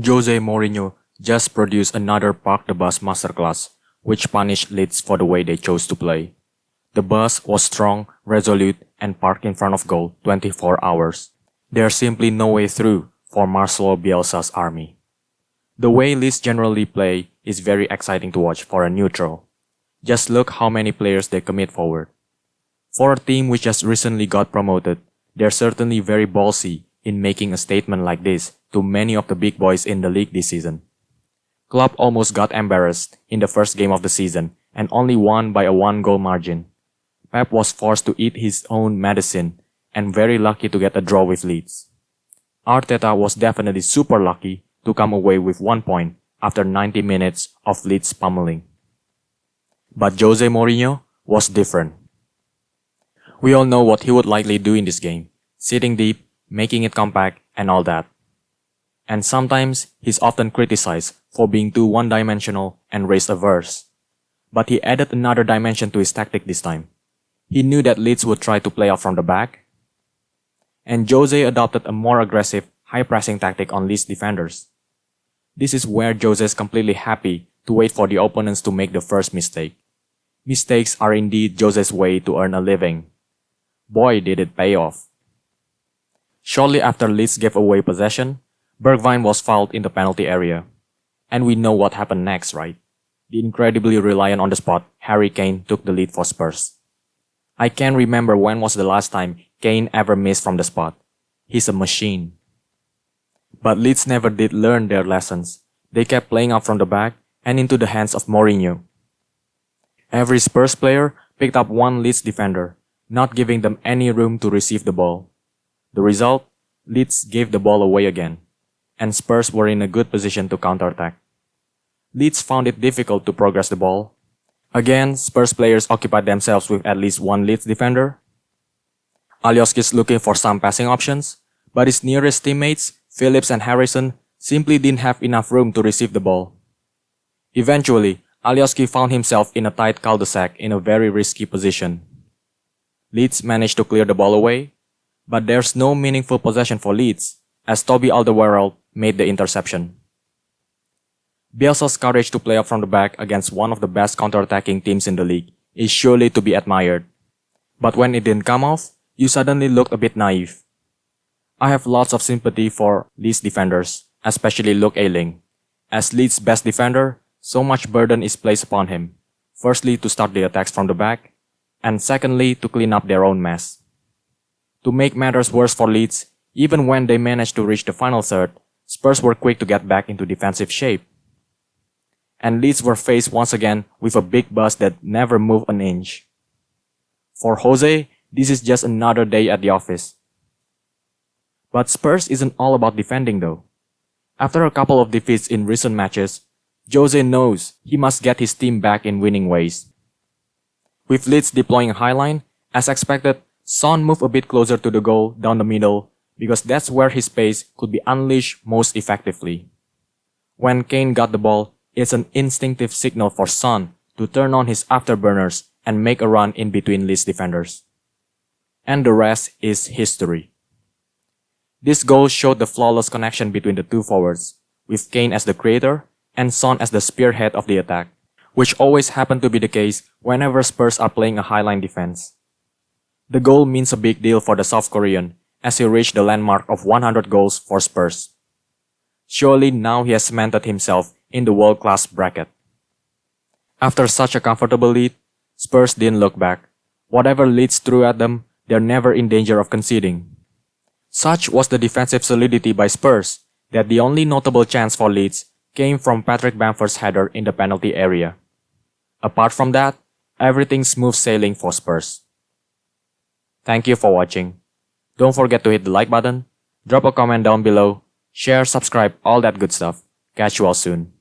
Jose Mourinho just produced another park the bus masterclass, which punished Leeds for the way they chose to play. The bus was strong, resolute, and parked in front of goal 24 hours. There's simply no way through for Marcelo Bielsa's army. The way Leeds generally play is very exciting to watch for a neutral. Just look how many players they commit forward. For a team which just recently got promoted, they're certainly very ballsy in making a statement like this to many of the big boys in the league this season. Klopp almost got embarrassed in the first game of the season and only won by a 1-goal margin. Pep was forced to eat his own medicine and very lucky to get a draw with Leeds. Arteta was definitely super lucky to come away with 1 point after 90 minutes of Leeds pummeling. But Jose Mourinho was different. We all know what he would likely do in this game, sitting deep, making it compact, and all that. And sometimes he's often criticized for being too one-dimensional and race-averse. But he added another dimension to his tactic this time. He knew that Leeds would try to play out from the back, and Jose adopted a more aggressive, high-pressing tactic on Leeds defenders. This is where Jose is completely happy to wait for the opponents to make the first mistake. Mistakes are indeed Jose's way to earn a living. Boy, did it pay off. Shortly after Leeds gave away possession, Bergwijn was fouled in the penalty area. And we know what happened next, right? The incredibly reliant on the spot Harry Kane took the lead for Spurs. I can't remember when was the last time Kane ever missed from the spot. He's a machine. But Leeds never did learn their lessons. They kept playing out from the back and into the hands of Mourinho. Every Spurs player picked up one Leeds defender, not giving them any room to receive the ball. The result? Leeds gave the ball away again, and Spurs were in a good position to counterattack. Leeds found it difficult to progress the ball. Again, Spurs players occupied themselves with at least one Leeds defender. Alioski's looking for some passing options, but his nearest teammates, Phillips and Harrison, simply didn't have enough room to receive the ball. Eventually, Alioski found himself in a tight cul-de-sac in a very risky position. Leeds managed to clear the ball away, but there's no meaningful possession for Leeds, as Toby Alderweireld made the interception. Bielsa's courage to play up from the back against one of the best counter-attacking teams in the league is surely to be admired. But when it didn't come off, you suddenly looked a bit naive. I have lots of sympathy for Leeds defenders, especially Luke Ayling. As Leeds' best defender, so much burden is placed upon him. Firstly, to start the attacks from the back, and secondly, to clean up their own mess. To make matters worse for Leeds, even when they managed to reach the final third, Spurs were quick to get back into defensive shape. And Leeds were faced once again with a big bus that never moved an inch. For Jose, this is just another day at the office. But Spurs isn't all about defending though. After a couple of defeats in recent matches, Jose knows he must get his team back in winning ways. With Leeds deploying a high line, as expected, Son moved a bit closer to the goal down the middle because that's where his pace could be unleashed most effectively. When Kane got the ball, it's an instinctive signal for Son to turn on his afterburners and make a run in between Leeds defenders. And the rest is history. This goal showed the flawless connection between the two forwards, with Kane as the creator and Son as the spearhead of the attack, which always happened to be the case whenever Spurs are playing a highline defense. The goal means a big deal for the South Korean as he reached the landmark of 100 goals for Spurs. Surely now he has cemented himself in the world-class bracket. After such a comfortable lead, Spurs didn't look back. Whatever Leeds threw at them, they're never in danger of conceding. Such was the defensive solidity by Spurs that the only notable chance for Leeds came from Patrick Bamford's header in the penalty area. Apart from that, everything's smooth sailing for Spurs. Thank you for watching. Don't forget to hit the like button, drop a comment down below, share, subscribe, all that good stuff. Catch you all soon.